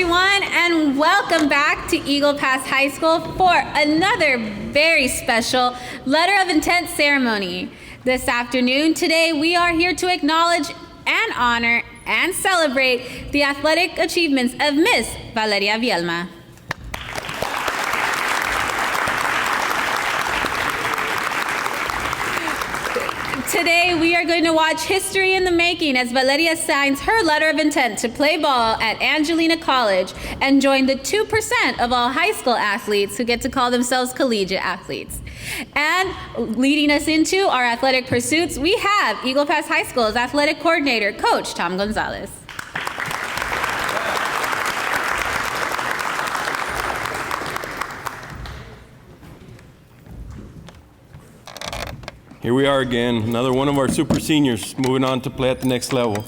everyone, and welcome back to Eagle Pass High School for another very special Letter of Intent ceremony. This afternoon, today, we are here to acknowledge and honor and celebrate the athletic achievements of Miss Valeria Vielma. Today, we are going to watch history in the making as Valeria signs her letter of intent to play ball at Angelina College and join the 2% of all high school athletes who get to call themselves collegiate athletes. And leading us into our athletic pursuits, we have Eagle Pass High School's athletic coordinator, Coach Tom Gonzalez. Here we are again, another one of our super seniors moving on to play at the next level,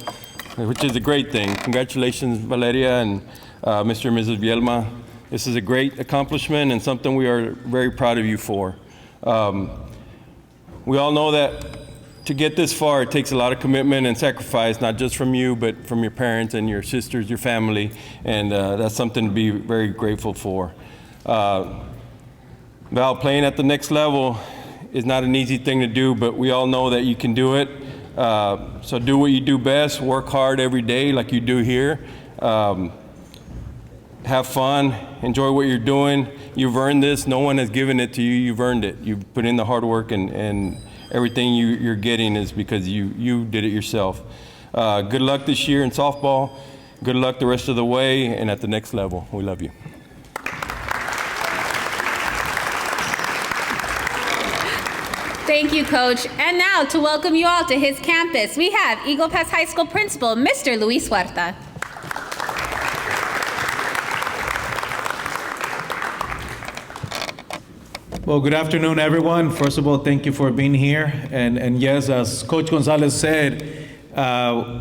which is a great thing. Congratulations, Valeria and Mr. and Mrs. Vielma. This is a great accomplishment and something we are very proud of you for. We all know that to get this far, it takes a lot of commitment and sacrifice, not just from you, but from your parents and your sisters, your family, and that's something to be very grateful for. Val, playing at the next level is not an easy thing to do, but we all know that you can do it. So do what you do best, work hard every day like you do here. Have fun, enjoy what you're doing. You've earned this, no one has given it to you, you've earned it. You've put in the hard work and everything you're getting is because you did it yourself. Good luck this year in softball, good luck the rest of the way and at the next level. We love you. Thank you, Coach. And now, to welcome you all to his campus, we have Eagle Pass High School Principal, Mr. Luis Huerta. Well, good afternoon, everyone. First of all, thank you for being here. And yes, as Coach Gonzalez said,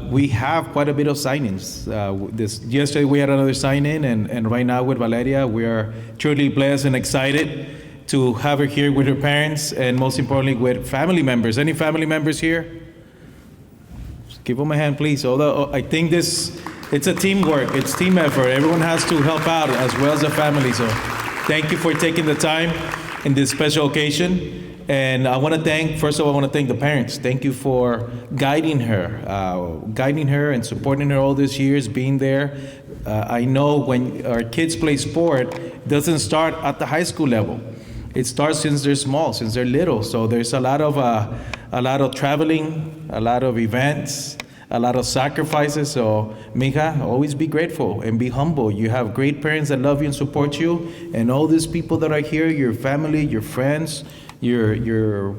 we have quite a bit of signings. Yesterday, we had another sign-in, and right now with Valeria, we are truly blessed and excited to have her here with her parents and most importantly with family members. Any family members here? Just give them a hand, please. Although I think it's a teamwork, it's team effort. Everyone has to help out as well as the family. So thank you for taking the time in this special occasion. And I want to thank, first of all, I want to thank the parents. Thank you for guiding her and supporting her all these years, being there. I know when our kids play sport, it doesn't start at the high school level. It starts since they're small, since they're little. So there's a lot of traveling, a lot of events, a lot of sacrifices. So, mija, always be grateful and be humble. You have great parents that love you and support you, and all these people that are here, your family, your friends, your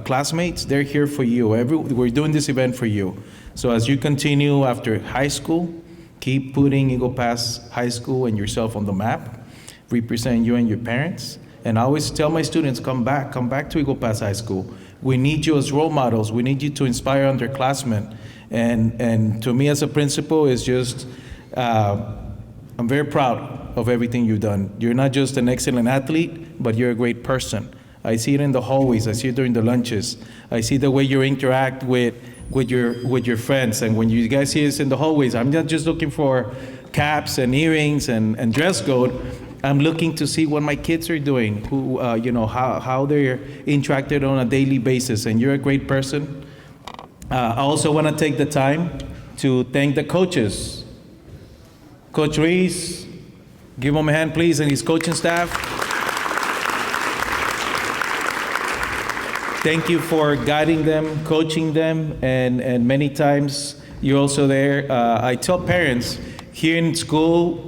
classmates, they're here for you. We're doing this event for you. So as you continue after high school, keep putting Eagle Pass High School and yourself on the map, represent you and your parents. And I always tell my students, come back to Eagle Pass High School. We need you as role models. We need you to inspire underclassmen. And to me as a principal, it's just, I'm very proud of everything you've done. You're not just an excellent athlete, but you're a great person. I see it in the hallways, I see it during the lunches. I see the way you interact with your friends. And when you guys see us in the hallways, I'm not just looking for caps and earrings and dress code. I'm looking to see what my kids are doing, how they're interacted on a daily basis, and you're a great person. I also want to take the time to thank the coaches. Coach Reese, give him a hand, please, and his coaching staff. Thank you for guiding them, coaching them, and many times you're also there. I tell parents, here in school,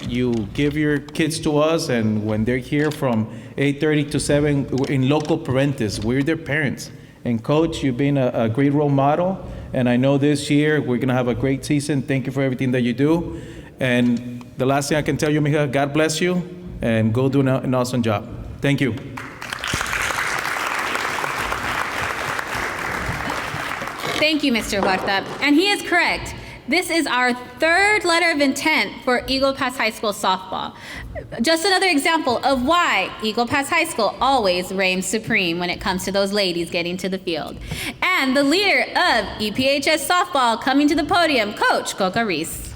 you give your kids to us, and when they're here from 8:30 to 7 in local parentis, we're their parents. And Coach, you've been a great role model, and I know this year we're gonna have a great season. Thank you for everything that you do. And the last thing I can tell you, mija, God bless you, and go do an awesome job. Thank you. Thank you, Mr. Huerta. And he is correct. This is our third letter of intent for Eagle Pass High School softball. Just another example of why Eagle Pass High School always reigns supreme when it comes to those ladies getting to the field. And the leader of EPHS softball coming to the podium, Coach Coca Reese.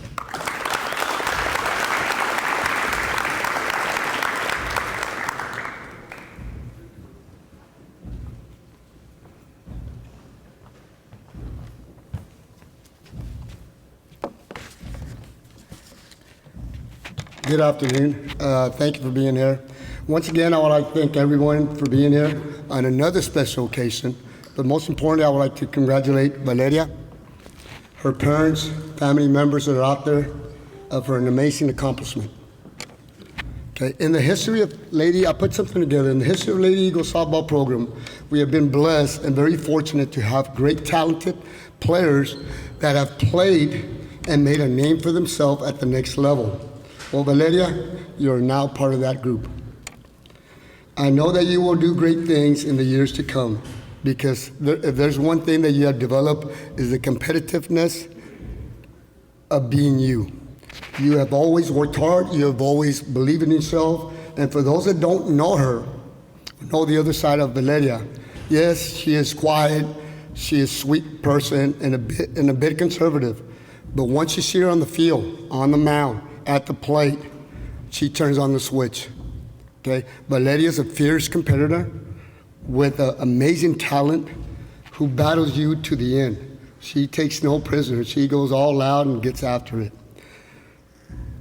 Good afternoon. Thank you for being here. Once again, I would like to thank everyone for being here on another special occasion. But most importantly, I would like to congratulate Valeria, her parents, family members that are out there for an amazing accomplishment. Okay, in the history of I put something together. In the history of Lady Eagles softball program, we have been blessed and very fortunate to have great talented players that have played and made a name for themselves at the next level. Well, Valeria, you're now part of that group. I know that you will do great things in the years to come, because if there's one thing that you have developed is the competitiveness of being you. You have always worked hard, you have always believed in yourself, and for those that don't know her, know the other side of Valeria, yes, she is quiet, she is a sweet person and a bit conservative, but once you see her on the field, on the mound, at the plate, she turns on the switch. Okay, Valeria is a fierce competitor with amazing talent who battles you to the end. She takes no prisoners. She goes all out and gets after it.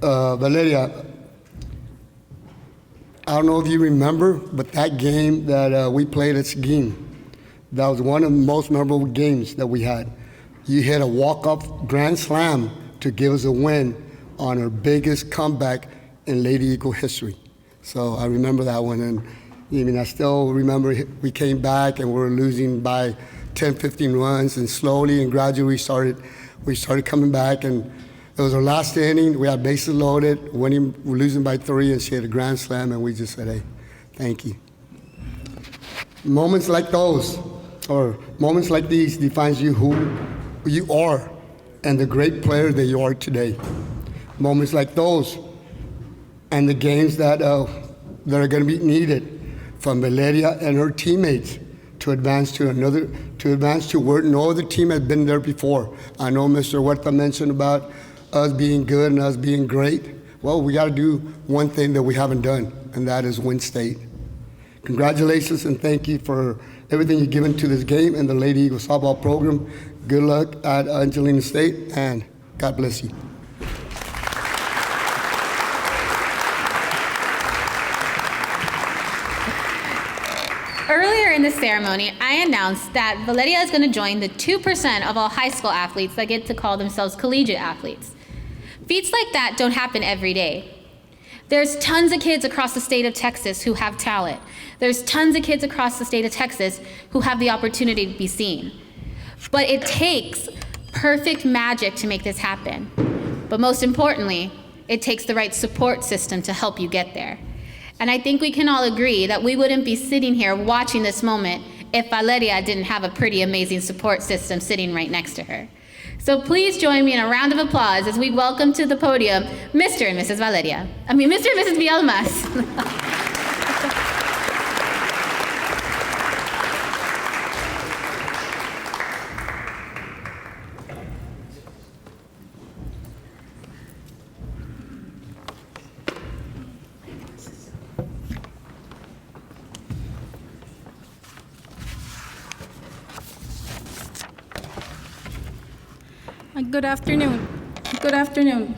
Valeria, I don't know if you remember, but that game that we played at Seguin, that was one of the most memorable games that we had. You hit a walk-off grand slam to give us a win on our biggest comeback in Lady Eagle history. So I remember that one, and I still remember we came back and we were losing by 10, 15 runs, and slowly and gradually we started coming back, and it was our last inning. We had bases loaded, we're losing by 3, and she had a grand slam, and we just said, hey, thank you. Moments like those, or moments like these, defines you who you are and the great player that you are today. Moments like those and the games that are going to be needed from Valeria and her teammates to advance to where no other team has been there before. I know Mr. Huerta mentioned about us being good and us being great. Well, we got to do one thing that we haven't done, and that is win state. Congratulations and thank you for everything you've given to this game and the Lady Eagle softball program. Good luck at Angelina State, and God bless you. Earlier in the ceremony, I announced that Valeria is going to join the 2% of all high school athletes that get to call themselves collegiate athletes. Feats like that don't happen every day. There's tons of kids across the state of Texas who have talent. There's tons of kids across the state of Texas who have the opportunity to be seen. But it takes perfect magic to make this happen. But most importantly, it takes the right support system to help you get there. And I think we can all agree that we wouldn't be sitting here watching this moment if Valeria didn't have a pretty amazing support system sitting right next to her. So please join me in a round of applause as we welcome to the podium Mr. and Mrs. Vielma. Good afternoon. Good afternoon.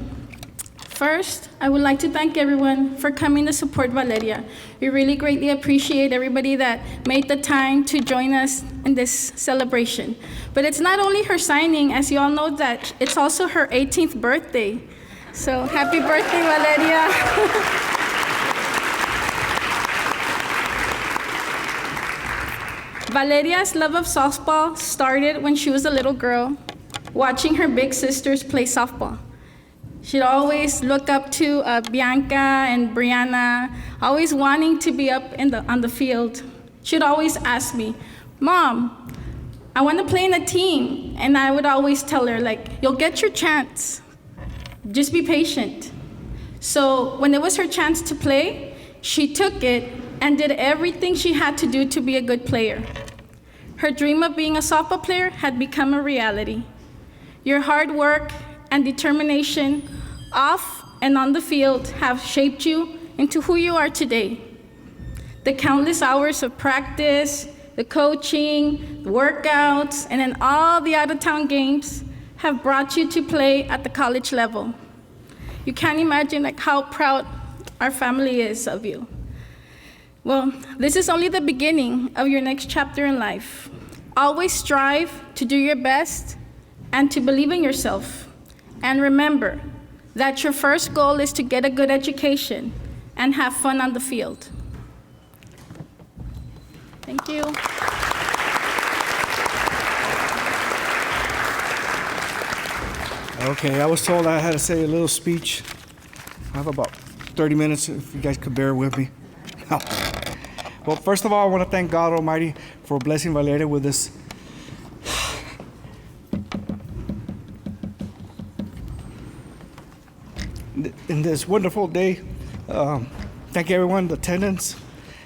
First, I would like to thank everyone for coming to support Valeria. We really greatly appreciate everybody that made the time to join us in this celebration. But it's not only her signing, as you all know, that it's also her 18th birthday. So happy birthday, Valeria. Valeria's love of softball started when she was a little girl, watching her big sisters play softball. She'd always look up to Bianca and Brianna, always wanting to be up on the field. She'd always ask me, Mom, I want to play in a team. And I would always tell her, you'll get your chance. Just be patient. So when it was her chance to play, she took it and did everything she had to do to be a good player. Her dream of being a softball player had become a reality. Your hard work and determination off and on the field have shaped you into who you are today. The countless hours of practice, the coaching, the workouts, and then all the out-of-town games have brought you to play at the college level. You can't imagine like how proud our family is of you. Well, this is only the beginning of your next chapter in life. Always strive to do your best and to believe in yourself. And remember that your first goal is to get a good education and have fun on the field. Thank you. Okay, I was told I had to say a little speech. I have about 30 minutes, if you guys could bear with me. Well, first of all, I want to thank God Almighty for blessing Valeria with this. In this wonderful day. Thank everyone, the attendants,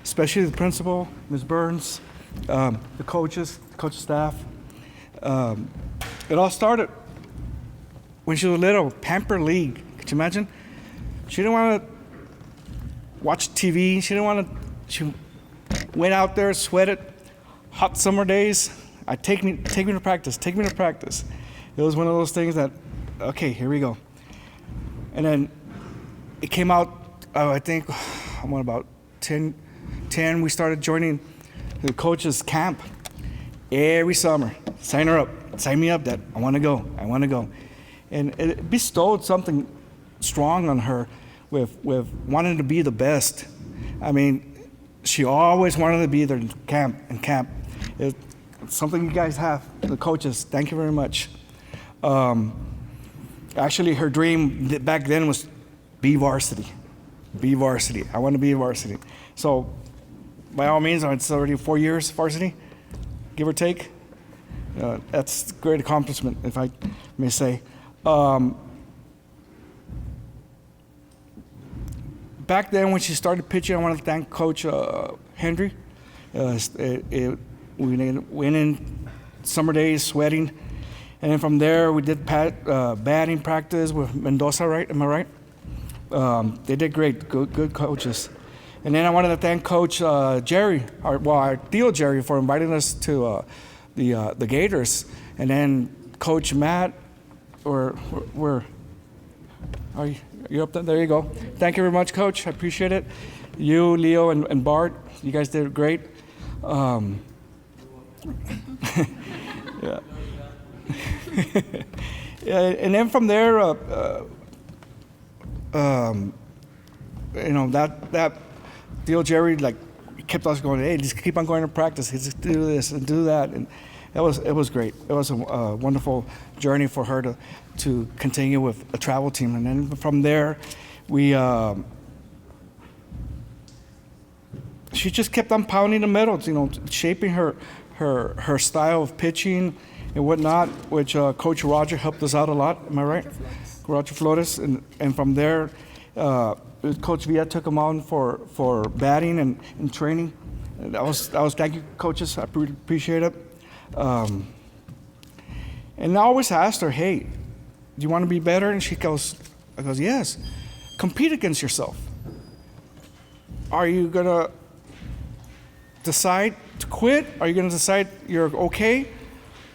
especially the principal, Ms. Burns, the coaches, staff. It all started when she was little, Pamper League. Could you imagine? She didn't want to watch TV. She went out there, sweated, hot summer days. Take me to practice. It was one of those things that, okay, here we go. And then it came out, I think, I'm on about 10, we started joining the coaches' camp every summer. Sign me up, Dad. I want to go. And it bestowed something strong on her with wanting to be the best. I mean, she always wanted to be there in camp. It's something you guys have, the coaches. Thank you very much. Actually, her dream back then was be varsity. I want to be varsity. So, by all means, it's already 4 years varsity, give or take. That's a great accomplishment, if I may say. Back then, when she started pitching, I want to thank Coach Henry. We went in summer days, sweating. And then from there, we did batting practice with Mendoza, right? Am I right? They did great, good coaches. And then I wanted to thank Coach Jerry, our Theo Jerry, for inviting us to the Gators. And then Coach Matt, where are you? You're up there? There you go. Thank you very much, Coach. I appreciate it. You, Leo, and Bart, you guys did great. Yeah. And then from there, that Theo Jerry kept us going. Hey, just keep on going to practice. Just do this and do that, and it was great. It was a wonderful journey for her to continue with a travel team. And then from there, she just kept on pounding the metals, shaping her style of pitching and whatnot, which Coach Roger helped us out a lot. Am I right? Roger Flores. And from there, Coach Villa took him on for batting and training. And I was thank you, coaches. I appreciate it. And I always asked her, hey, do you want to be better? And I goes, yes. Compete against yourself. Are you going to decide to quit? Are you going to decide you're okay?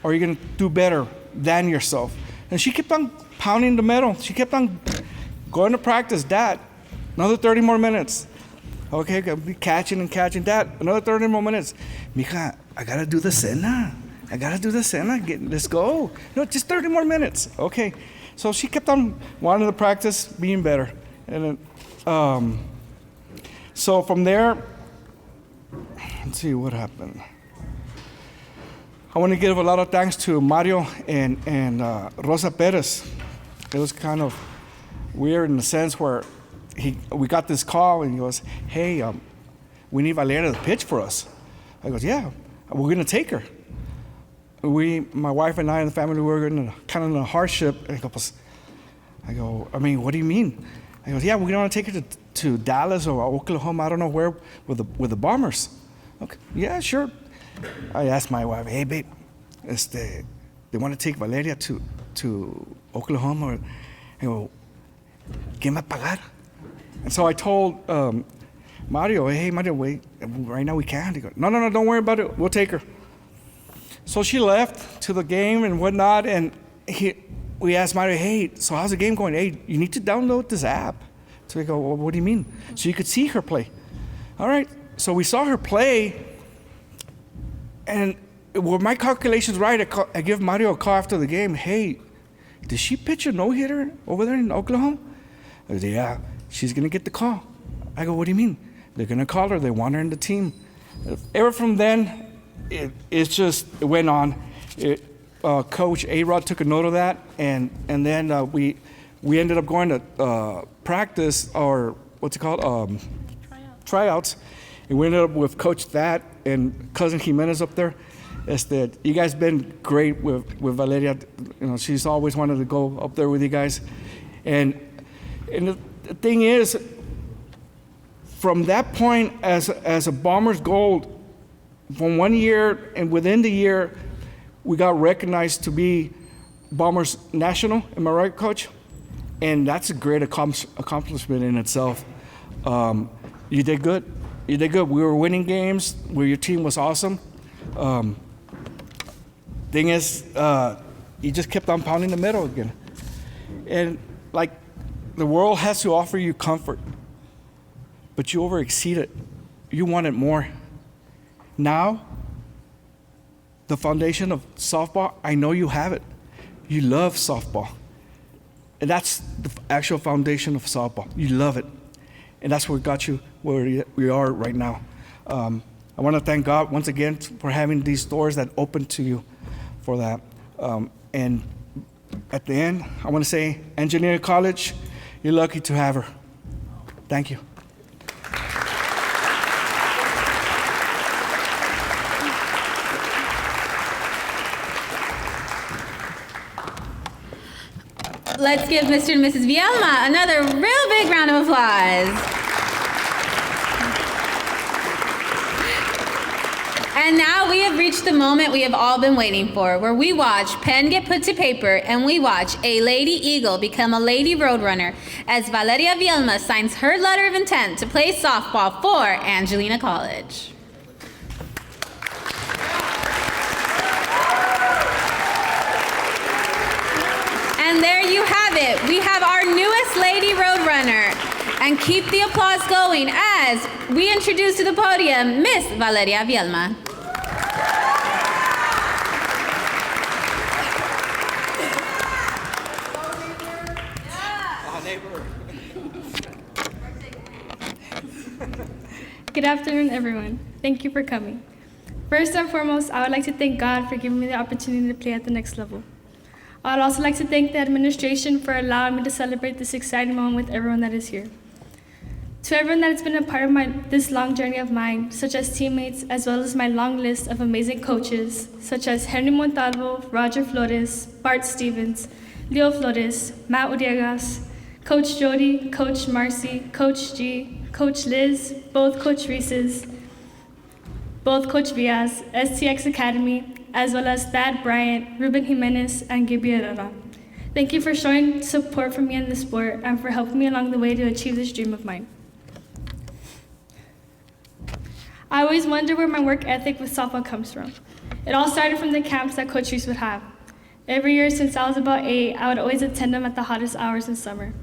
Or are you going to do better than yourself? And she kept on pounding the metal. She kept on going to practice. Dad, another 30 more minutes. Okay, I'll be catching. Dad, another 30 more minutes. Mija, I got to do the cena. Let's go. No, just 30 more minutes. Okay. So she kept on wanting to practice, being better. And then, so from there, let's see what happened. I want to give a lot of thanks to Mario and Rosa Perez. It was kind of weird in the sense where we got this call and he goes, hey, we need Valeria to pitch for us. I goes, yeah, we're going to take her. My wife and I and the family, we were kind of in a hardship. And I go, what do you mean? I goes, yeah, we're going to take her to Dallas or Oklahoma, I don't know where, with the Bombers. Okay, yeah, sure. I asked my wife, hey, babe, they want to take Valeria to Oklahoma. I go, ¿quién va a pagar? And so I told Mario, hey, Mario, wait, right now we can't. He goes, no, don't worry about it. We'll take her. So she left to the game and whatnot, and we asked Mario, hey, so how's the game going? Hey, you need to download this app. So we go, well, what do you mean? So you could see her play. All right, so we saw her play, and were my calculations right? I give Mario a call after the game. Hey, did she pitch a no-hitter over there in Oklahoma? I said, yeah, she's going to get the call. I go, what do you mean? They're going to call her. They want her in the team. Ever from then, it went on. Coach A-Rod took a note of that, and then we ended up going to practice, or what's it called? Tryouts. And we ended up with Coach That and Cousin Jimenez up there. You guys been great with Valeria. You know, she's always wanted to go up there with you guys. And the thing is, from that point, as a Bombers Gold, from 1 year and within the year, we got recognized to be Bombers National. Am I right, Coach? And that's a great accomplishment in itself. You did good. You did good. We were winning games where your team was awesome. Thing is, you just kept on pounding the metal again. And like, the world has to offer you comfort, but you over-exceed it. You wanted more. Now, the foundation of softball, I know you have it. You love softball. And that's the actual foundation of softball. You love it. And that's what got you where we are right now. I want to thank God once again for having these doors that open to you for that. And at the end, I want to say, Angelina College, you're lucky to have her. Thank you. Let's give Mr. and Mrs. Vielma another real big round of applause. And now we have reached the moment we have all been waiting for, where we watch pen get put to paper and we watch a Lady Eagle become a Lady Roadrunner as Valeria Vielma signs her letter of intent to play softball for Angelina College. And there you have it. We have our newest Lady Roadrunner. And keep the applause going as we introduce to the podium Miss Valeria Vielma. Good afternoon, everyone. Thank you for coming. First and foremost, I would like to thank God for giving me the opportunity to play at the next level. I would also like to thank the administration for allowing me to celebrate this exciting moment with everyone that is here. To everyone that has been a part of this long journey of mine, such as teammates, as well as my long list of amazing coaches, such as Henry Montalvo, Roger Flores, Bart Stevens, Leo Flores, Matt Uriegas, Coach Jody, Coach Marcy, Coach G, Coach Liz, both Coach Reese's, both Coach Vias, STX Academy, as well as Thad Bryant, Ruben Jimenez, and Gibby Herrera. Thank you for showing support for me in this sport and for helping me along the way to achieve this dream of mine. I always wonder where my work ethic with softball comes from. It all started from the camps that Coach Reese would have. Every year since I was about 8, I would always attend them at the hottest hours in summer.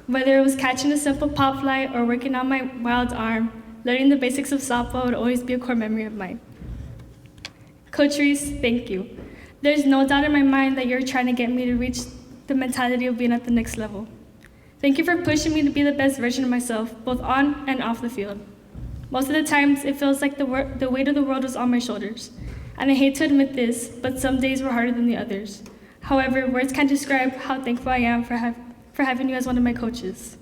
Whether it was catching a simple pop fly or working on my wild arm, learning the basics of softball would always be a core memory of mine. Coach Reese, thank you. There's no doubt in my mind that you're trying to get me to reach the mentality of being at the next level. Thank you for pushing me to be the best version of myself, both on and off the field. Most of the times, it feels like the weight of the world was on my shoulders. And I hate to admit this, but some days were harder than the others. However, words can't describe how thankful I am for having you as one of my coaches.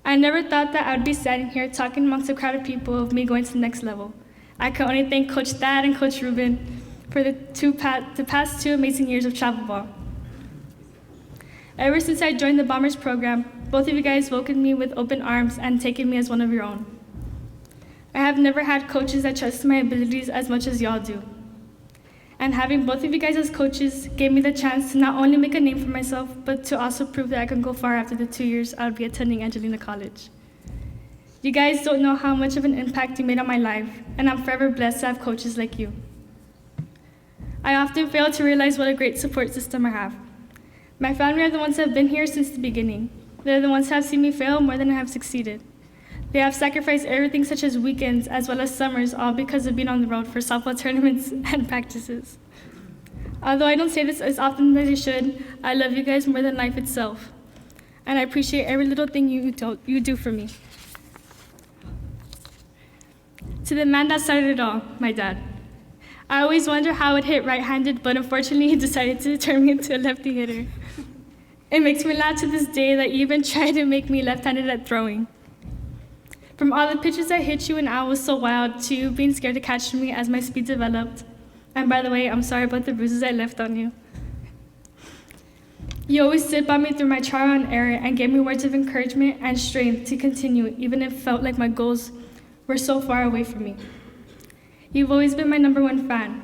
I never thought that I would be standing here talking amongst a crowd of people of me going to the next level. I can only thank Coach Thad and Coach Ruben for the past 2 amazing years of travel ball. Ever since I joined the Bombers program, both of you guys welcomed me with open arms and taken me as one of your own. I have never had coaches that trust my abilities as much as y'all do. And having both of you guys as coaches gave me the chance to not only make a name for myself, but to also prove that I can go far after the 2 years I'll be attending Angelina College. You guys don't know how much of an impact you made on my life, and I'm forever blessed to have coaches like you. I often fail to realize what a great support system I have. My family are the ones that have been here since the beginning. They're the ones that have seen me fail more than I have succeeded. They have sacrificed everything such as weekends as well as summers, all because of being on the road for softball tournaments and practices. Although I don't say this as often as I should, I love you guys more than life itself. And I appreciate every little thing you do for me. To the man that started it all, my dad. I always wonder how it hit right-handed, but unfortunately he decided to turn me into a lefty hitter. It makes me laugh to this day that you even tried to make me left-handed at throwing. From all the pitches I hit you and I was so wild, to you being scared to catch me as my speed developed. And by the way, I'm sorry about the bruises I left on you. You always stood by me through my trial and error and gave me words of encouragement and strength to continue, even if it felt like my goals were so far away from me. You've always been my #1 fan.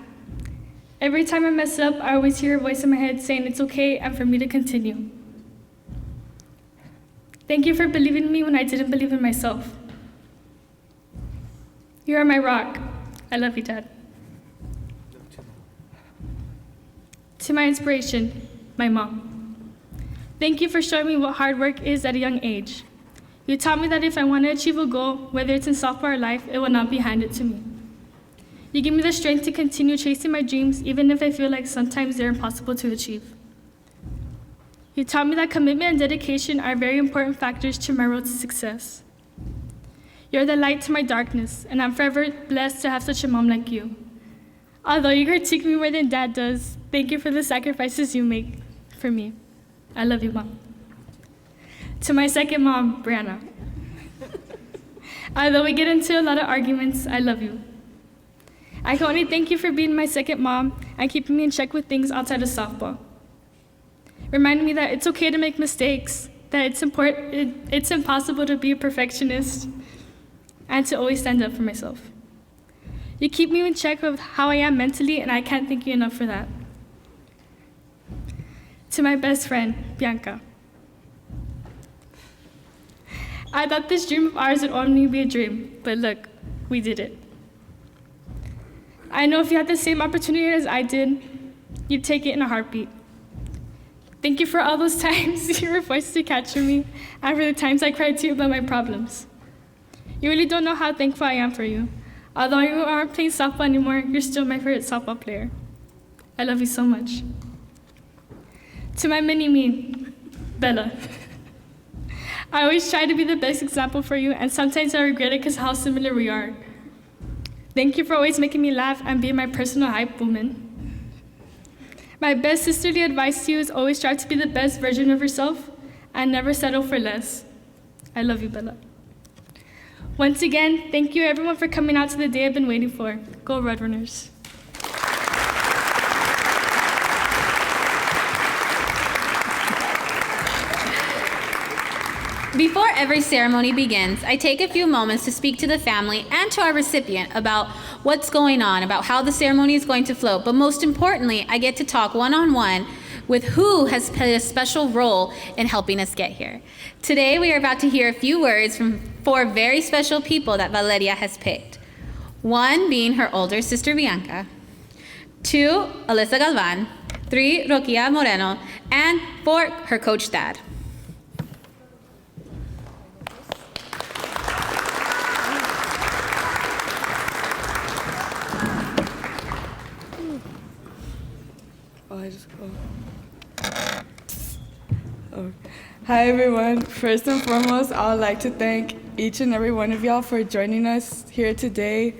Every time I mess up, I always hear a voice in my head saying it's okay and for me to continue. Thank you for believing in me when I didn't believe in myself. You are my rock. I love you, Dad. To my inspiration, my mom. Thank you for showing me what hard work is at a young age. You taught me that if I want to achieve a goal, whether it's in softball or life, it will not be handed to me. You give me the strength to continue chasing my dreams, even if I feel like sometimes they're impossible to achieve. You taught me that commitment and dedication are very important factors to my road to success. You're the light to my darkness, and I'm forever blessed to have such a mom like you. Although you critique me more than Dad does, thank you for the sacrifices you make for me. I love you, Mom. To my second mom, Brianna. Although we get into a lot of arguments, I love you. I can only thank you for being my second mom and keeping me in check with things outside of softball. Reminding me that it's okay to make mistakes, that it's impossible to be a perfectionist, and to always stand up for myself. You keep me in check with how I am mentally, and I can't thank you enough for that. To my best friend, Bianca. I thought this dream of ours would only be a dream, but look, we did it. I know if you had the same opportunity as I did, you'd take it in a heartbeat. Thank you for all those times you were forced to catch me, and for the times I cried to you about my problems. You really don't know how thankful I am for you. Although you aren't playing softball anymore, you're still my favorite softball player. I love you so much. To my mini-me, Bella. I always try to be the best example for you, and sometimes I regret it because how similar we are. Thank you for always making me laugh and being my personal hype woman. My best sisterly advice to you is always try to be the best version of yourself and never settle for less. I love you, Bella. Once again, thank you everyone for coming out to the day I've been waiting for. Go Roadrunners. Before every ceremony begins, I take a few moments to speak to the family and to our recipient about what's going on, about how the ceremony is going to flow. But most importantly, I get to talk one-on-one with who has played a special role in helping us get here. Today, we are about to hear a few words from 4 very special people that Valeria has picked. 1 being her older sister, Bianca. 2, Alyssa Galvan. 3, Roquia Moreno. And 4, her coach, Dad. Hi everyone. First and foremost, I would like to thank each and every one of y'all for joining us here today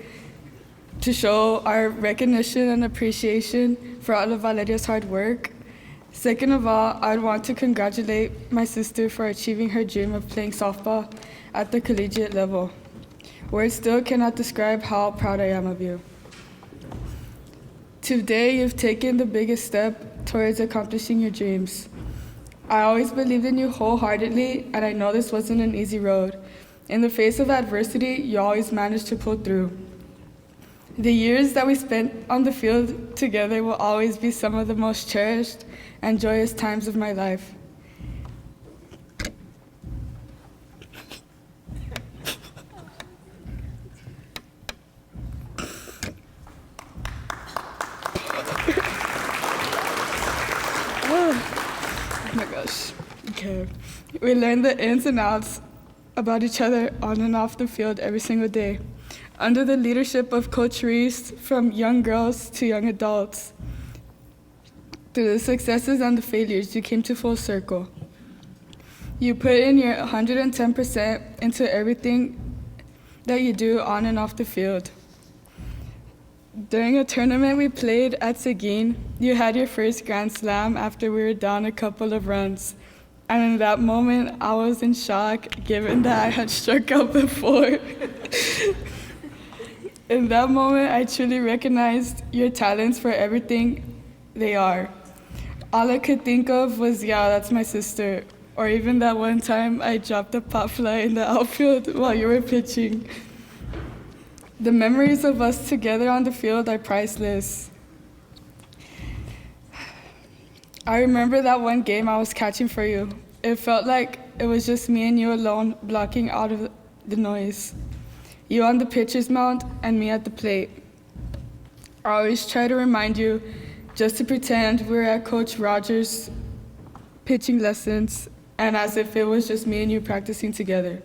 to show our recognition and appreciation for all of Valeria's hard work. Second of all, I'd want to congratulate my sister for achieving her dream of playing softball at the collegiate level. Words still cannot describe how proud I am of you. Today, you've taken the biggest step towards accomplishing your dreams. I always believed in you wholeheartedly, and I know this wasn't an easy road. In the face of adversity, you always managed to pull through. The years that we spent on the field together will always be some of the most cherished and joyous times of my life. Okay. We learn the ins and outs about each other on and off the field every single day. Under the leadership of Coach Reese, from young girls to young adults, through the successes and the failures, you came to full circle. You put in your 110% into everything that you do on and off the field. During a tournament we played at Seguin, you had your first Grand Slam after we were down a couple of runs. And in that moment, I was in shock, given that I had struck out before. In that moment, I truly recognized your talents for everything they are. All I could think of was, yeah, that's my sister. Or even that one time I dropped a pop fly in the outfield while you were pitching. The memories of us together on the field are priceless. I remember that one game I was catching for you. It felt like it was just me and you alone blocking out of the noise. You on the pitcher's mound and me at the plate. I always try to remind you just to pretend we're at Coach Rogers' pitching lessons and as if it was just me and you practicing together.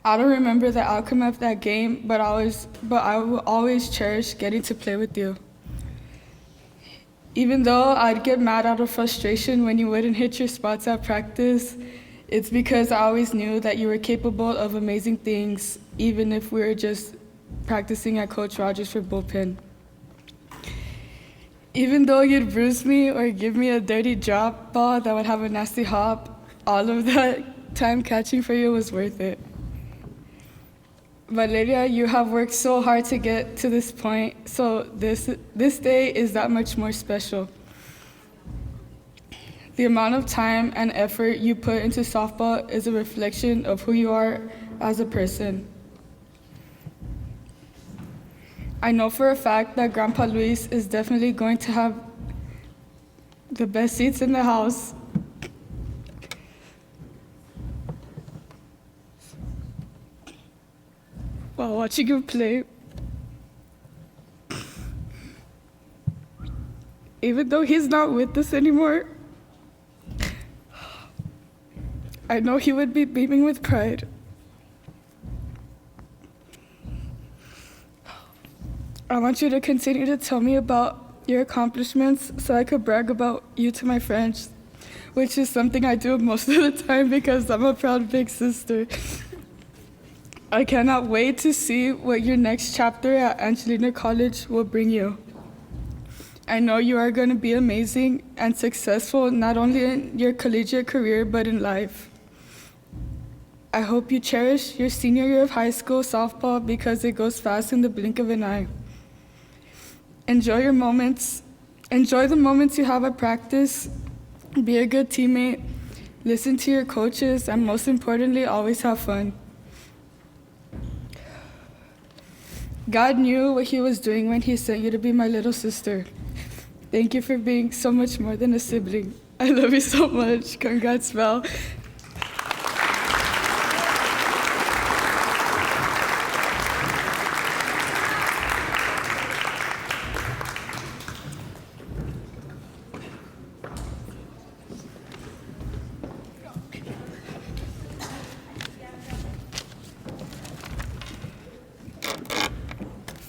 I don't remember the outcome of that game, but I will always cherish getting to play with you. Even though I'd get mad out of frustration when you wouldn't hit your spots at practice, it's because I always knew that you were capable of amazing things, even if we were just practicing at Coach Rogers for bullpen. Even though you'd bruise me or give me a dirty drop ball that would have a nasty hop, all of that time catching for you was worth it. Valeria, you have worked so hard to get to this point, so this day is that much more special. The amount of time and effort you put into softball is a reflection of who you are as a person. I know for a fact that Grandpa Luis is definitely going to have the best seats in the house. While watching you play. Even though he's not with us anymore, I know he would be beaming with pride. I want you to continue to tell me about your accomplishments so I could brag about you to my friends, which is something I do most of the time because I'm a proud big sister. I cannot wait to see what your next chapter at Angelina College will bring you. I know you are going to be amazing and successful not only in your collegiate career but in life. I hope you cherish your senior year of high school softball because it goes fast in the blink of an eye. Enjoy your moments. Enjoy the moments you have at practice. Be a good teammate. Listen to your coaches, and most importantly, always have fun. God knew what he was doing when he sent you to be my little sister. Thank you for being so much more than a sibling. I love you so much. Congrats, Val.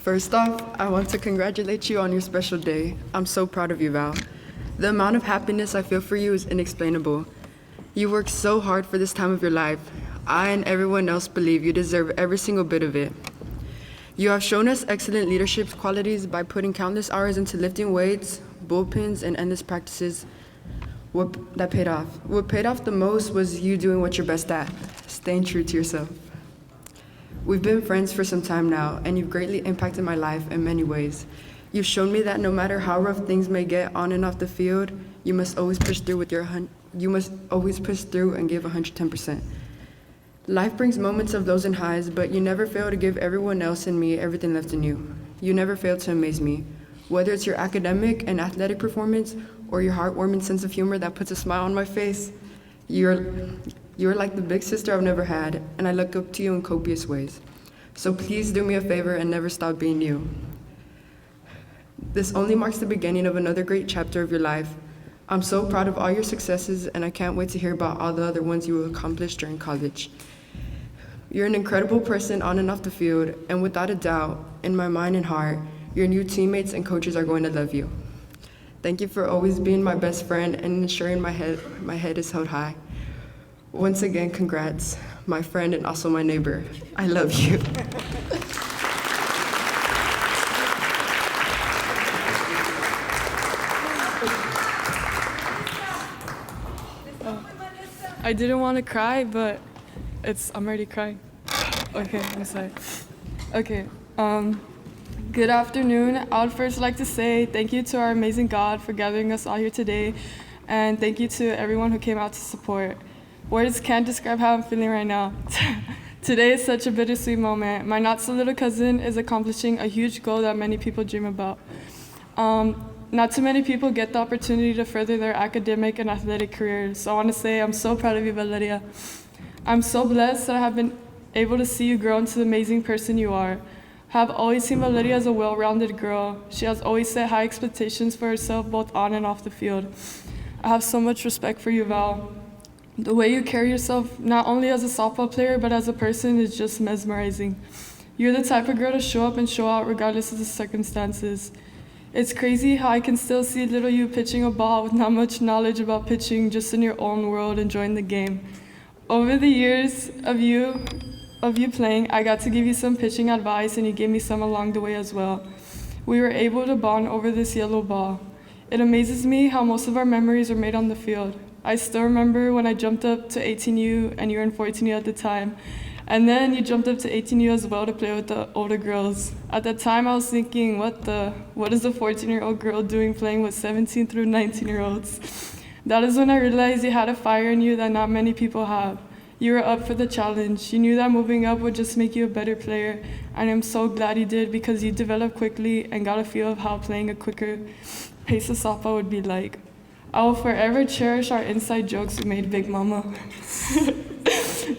First off, I want to congratulate you on your special day. I'm so proud of you, Val. The amount of happiness I feel for you is inexplainable. You worked so hard for this time of your life. I and everyone else believe you deserve every single bit of it. You have shown us excellent leadership qualities by putting countless hours into lifting weights, bullpens, and endless practices. That paid off. What paid off the most was you doing what you're best at, staying true to yourself. We've been friends for some time now, and you've greatly impacted my life in many ways. You've shown me that no matter how rough things may get on and off the field, you must always push through and give 110%. Life brings moments of lows and highs, but you never fail to give everyone else and me everything left in you. You never fail to amaze me, whether it's your academic and athletic performance or your heartwarming sense of humor that puts a smile on my face. You're like the big sister I've never had, and I look up to you in copious ways. So please do me a favor and never stop being you. This only marks the beginning of another great chapter of your life, I'm so proud of all your successes, and I can't wait to hear about all the other ones you will accomplish during college. You're an incredible person on and off the field, and without a doubt, in my mind and heart, your new teammates and coaches are going to love you. Thank you for always being my best friend and ensuring my head is held high. Once again, congrats, my friend and also my neighbor. I love you. I didn't want to cry, but I'm already crying. Okay, I'm sorry. Okay, good afternoon. I would first like to say thank you to our amazing God for gathering us all here today, and thank you to everyone who came out to support. Words can't describe how I'm feeling right now. Today is such a bittersweet moment. My not-so-little cousin is accomplishing a huge goal that many people dream about. Not too many people get the opportunity to further their academic and athletic careers, so I want to say I'm so proud of you, Valeria. I'm so blessed that I have been able to see you grow into the amazing person you are. I have always seen Valeria as a well-rounded girl. She has always set high expectations for herself, both on and off the field. I have so much respect for you, Val. The way you carry yourself, not only as a softball player, but as a person, is just mesmerizing. You're the type of girl to show up and show out regardless of the circumstances. It's crazy how I can still see little you pitching a ball with not much knowledge about pitching, just in your own world, enjoying the game. Over the years of you playing, I got to give you some pitching advice, and you gave me some along the way as well. We were able to bond over this yellow ball. It amazes me how most of our memories are made on the field. I still remember when I jumped up to 18U and you were in 14U at the time. And then you jumped up to 18U as well to play with the older girls. At that time I was thinking, what is a 14-year-old girl doing playing with 17 through 19-year-olds? That is when I realized you had a fire in you that not many people have. You were up for the challenge. You knew that moving up would just make you a better player. And I'm so glad you did, because you developed quickly and got a feel of how playing a quicker pace of softball would be like. I will forever cherish our inside jokes we made, Big Mama.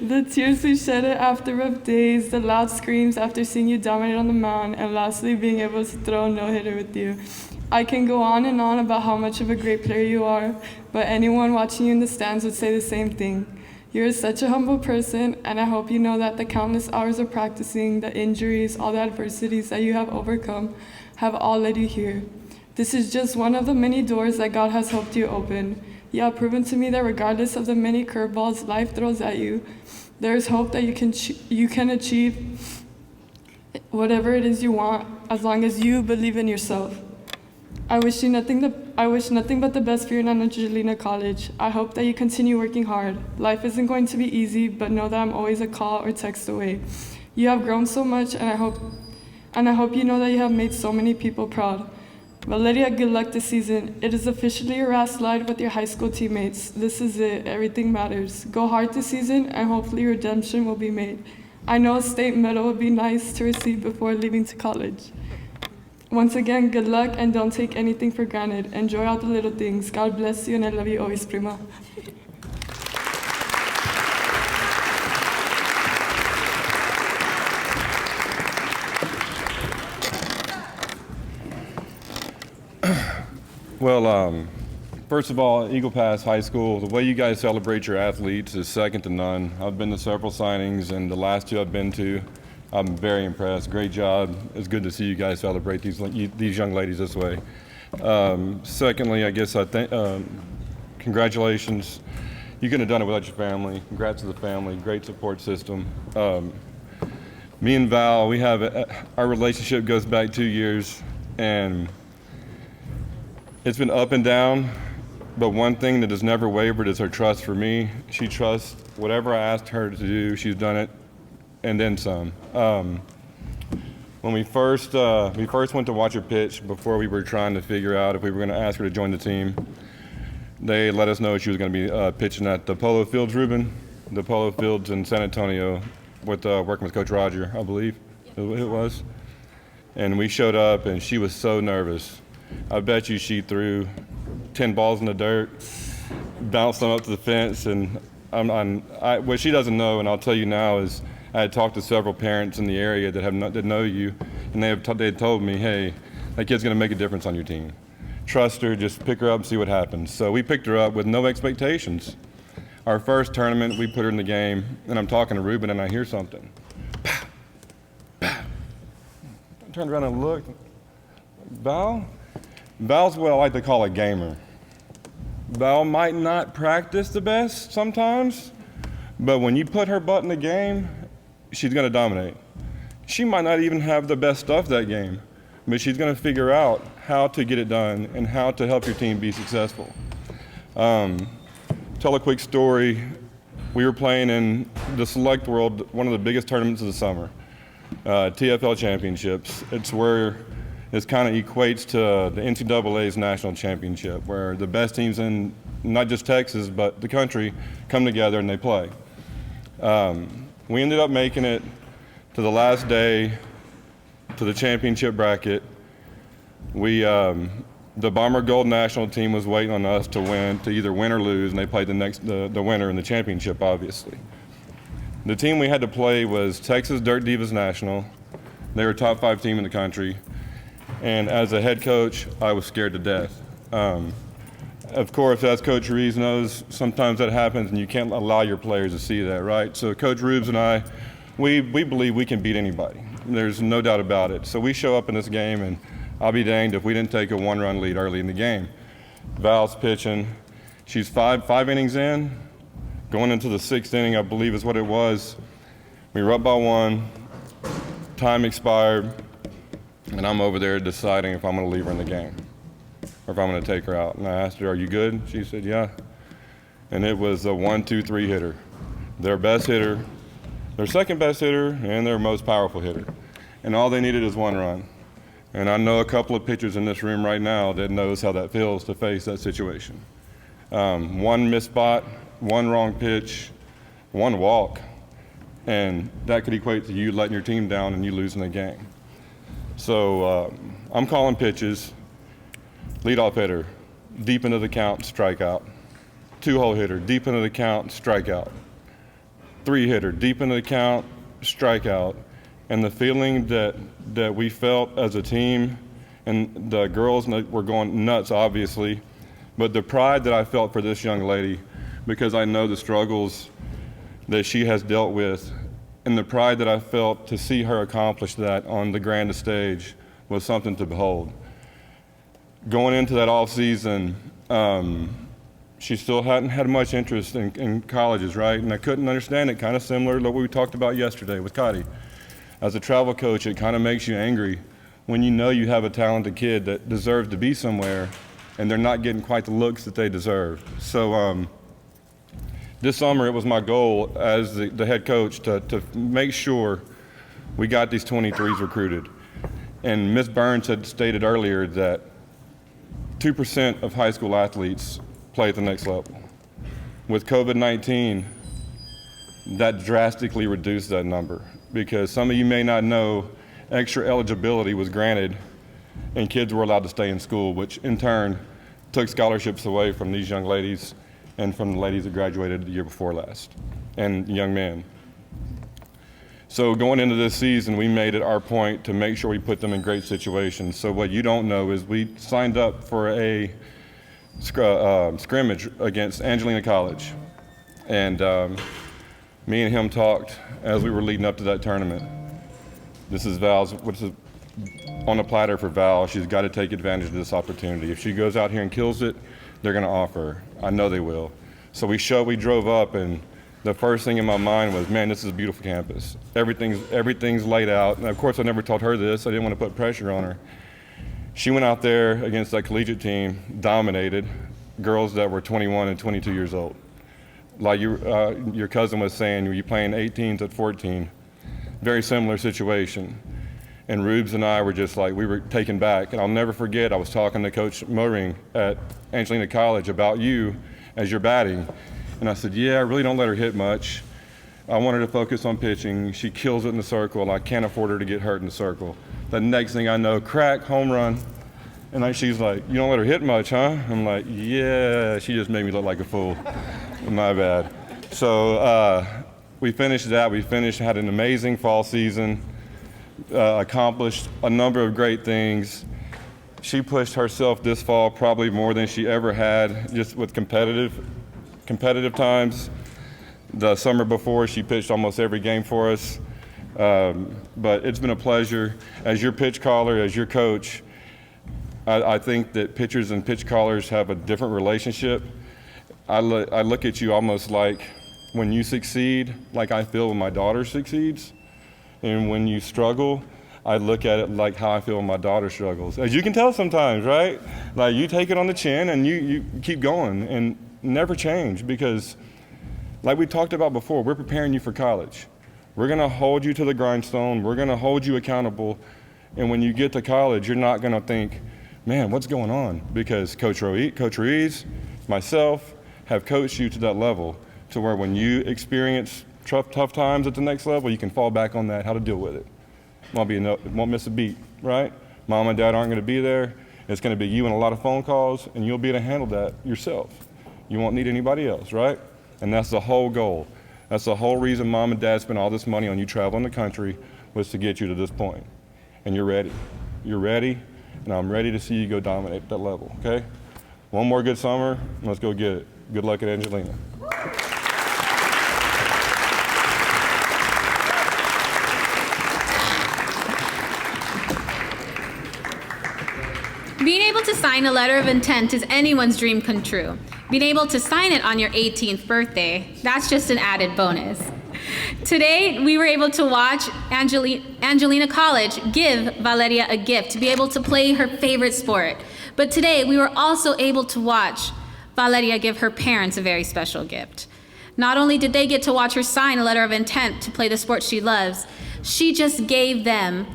The tears we shed after rough days, the loud screams after seeing you dominate on the mound, and lastly being able to throw a no-hitter with you. I can go on and on about how much of a great player you are, but anyone watching you in the stands would say the same thing. You're such a humble person, and I hope you know that the countless hours of practicing, the injuries, all the adversities that you have overcome have all led you here. This is just one of the many doors that God has helped you open. You have proven to me that regardless of the many curveballs life throws at you, there is hope that you can achieve whatever it is you want, as long as you believe in yourself. I wish nothing but the best for you in Angelina College. I hope that you continue working hard. Life isn't going to be easy, but know that I'm always a call or text away. You have grown so much, and I hope you know that you have made so many people proud. Valeria, good luck this season. It is officially your last slide with your high school teammates. This is it. Everything matters. Go hard this season, and hopefully redemption will be made. I know a state medal would be nice to receive before leaving to college. Once again, good luck, and don't take anything for granted. Enjoy all the little things. God bless you, and I love you always, Prima. Well, first of all, Eagle Pass High School, the way you guys celebrate your athletes is second to none. I've been to several signings, and the last two I've been to, I'm very impressed. Great job. It's good to see you guys celebrate these young ladies this way. Secondly, I guess I think congratulations. You couldn't have done it without your family. Congrats to the family. Great support system. Me and Val, we have our relationship goes back 2 years, and it's been up and down, but one thing that has never wavered is her trust for me. She trusts whatever I asked her to do, she's done it, and then some. When we first went to watch her pitch, before we were trying to figure out if we were going to ask her to join the team, they let us know she was going to be pitching at the Polo Fields, Ruben, the Polo Fields in San Antonio, with working with Coach Roger, I believe it was. And we showed up, and she was so nervous. I bet you she threw 10 balls in the dirt, bounced them up to the fence, and what she doesn't know, and I'll tell you now, is I had talked to several parents in the area that know you, and they had told me, hey, that kid's going to make a difference on your team. trust her, just pick her up and see what happens. So we picked her up with no expectations. Our first tournament, we put her in the game, and I'm talking to Ruben, and I hear something. Pow, pow. I turned around and looked. Val's what I like to call a gamer. Val might not practice the best sometimes, but when you put her butt in the game, she's going to dominate. She might not even have the best stuff that game, but she's going to figure out how to get it done and how to help your team be successful. Tell a quick story. We were playing in the Select World, one of the biggest tournaments of the summer, TFL Championships. It's where this kind of equates to the NCAA's national championship, where the best teams in not just Texas, but the country come together and they play. We ended up making it to the last day, to the championship bracket. The Bomber Gold national team was waiting on us to win, to either win or lose, and they played the winner in the championship, obviously. The team we had to play was Texas Dirt Divas National. They were a top 5 team in the country. And as a head coach, I was scared to death. Of course, as Coach Reeves knows, sometimes that happens and you can't allow your players to see that, right? So Coach Reeves and I, we believe we can beat anybody. There's no doubt about it. So we show up in this game, and I'll be danged if we didn't take a 1-run lead early in the game. Val's pitching. She's five innings in. Going into the 6th inning, I believe is what it was. We were up by 1. Time expired. And I'm over there deciding if I'm going to leave her in the game or if I'm going to take her out. And I asked her, "Are you good?" She said, "Yeah." And it was a 1-2-3 hitter. Their best hitter, their second best hitter, and their most powerful hitter. And all they needed is 1 run. And I know a couple of pitchers in this room right now that knows how that feels to face that situation. 1 missed spot, 1 wrong pitch, 1 walk, and that could equate to you letting your team down and you losing the game. So I'm calling pitches. Leadoff hitter, deep into the count, strikeout. 2-hole hitter, deep into the count, strikeout. 3 hitter, deep into the count, strikeout. And the feeling that we felt as a team, and the girls were going nuts, obviously, but the pride that I felt for this young lady, because I know the struggles that she has dealt with, and the pride that I felt to see her accomplish that on the grandest stage was something to behold. Going into that off season, she still hadn't had much interest in colleges, right? And I couldn't understand it, kind of similar to what we talked about yesterday with Cotty. As a travel coach, it kind of makes you angry when you know you have a talented kid that deserves to be somewhere and they're not getting quite the looks that they deserve. So this summer, it was my goal as the head coach to make sure we got these 23s recruited. And Ms. Burns had stated earlier that 2% of high school athletes play at the next level. With COVID-19, that drastically reduced that number, because some of you may not know, extra eligibility was granted and kids were allowed to stay in school, which in turn took scholarships away from these young ladies and from the ladies that graduated the year before last, and young men. So going into this season, we made it our point to make sure we put them in great situations. So what you don't know is we signed up for a scrimmage against Angelina College. And me and him talked as we were leading up to that tournament. This is Val's, what's on the platter for Val. She's got to take advantage of this opportunity. If she goes out here and kills it, they're going to offer her. I know they will. So we drove up, and the first thing in my mind was, man, this is a beautiful campus. Everything's laid out. And of course, I never told her this. I didn't want to put pressure on her. She went out there against that collegiate team, dominated girls that were 21 and 22 years old. Like your cousin was saying, were you playing 18s at 14? Very similar situation. And Rubes and I were just like, we were taken back. And I'll never forget, I was talking to Coach Moring at Angelina College about you as you're batting. And I said, yeah, I really don't let her hit much. I want her to focus on pitching. She kills it in the circle. I can't afford her to get hurt in the circle. The next thing I know, crack, home run. And she's like, you don't let her hit much, huh? I'm like, yeah, she just made me look like a fool. My bad. So we finished that. Had an amazing fall season, accomplished a number of great things. She pushed herself this fall probably more than she ever had, just with competitive times. The summer before, she pitched almost every game for us. But it's been a pleasure. As your pitch caller, as your coach, I think that pitchers and pitch callers have a different relationship. I look at you almost like when you succeed, like I feel when my daughter succeeds. And when you struggle, I look at it like how I feel when my daughter struggles. As you can tell sometimes, right? Like you take it on the chin and you keep going and never change, because like we talked about before, we're preparing you for college. We're gonna hold you to the grindstone. We're gonna hold you accountable. And when you get to college, you're not gonna think, man, what's going on? Because Coach Ruiz, myself, have coached you to that level to where when you experience tough times at the next level, you can fall back on that, how to deal with it. Won't miss a beat, right? Mom and dad aren't gonna be there. It's gonna be you and a lot of phone calls, and you'll be able to handle that yourself. You won't need anybody else, right? And that's the whole goal. That's the whole reason mom and dad spent all this money on you traveling the country, was to get you to this point. And you're ready. You're ready, and I'm ready to see you go dominate at that level, okay? One more good summer, and let's go get it. Good luck at Angelina. Being able to sign a letter of intent is anyone's dream come true. Being able to sign it on your 18th birthday, that's just an added bonus. Today, we were able to watch Angelina College give Valeria a gift to be able to play her favorite sport. But today, we were also able to watch Valeria give her parents a very special gift. Not only did they get to watch her sign a letter of intent to play the sport she loves, she just gave them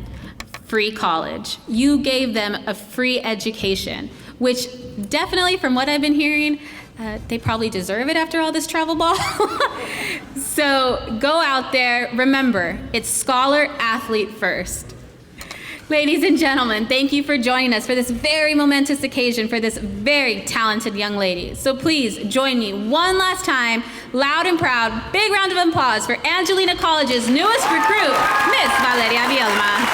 free college. You gave them a free education, which definitely, from what I've been hearing, they probably deserve it after all this travel ball. So go out there. Remember, it's scholar athlete first. Ladies and gentlemen, thank you for joining us for this very momentous occasion for this very talented young lady. So please join me one last time, loud and proud, big round of applause for Angelina College's newest recruit, Miss Valeria Vielma.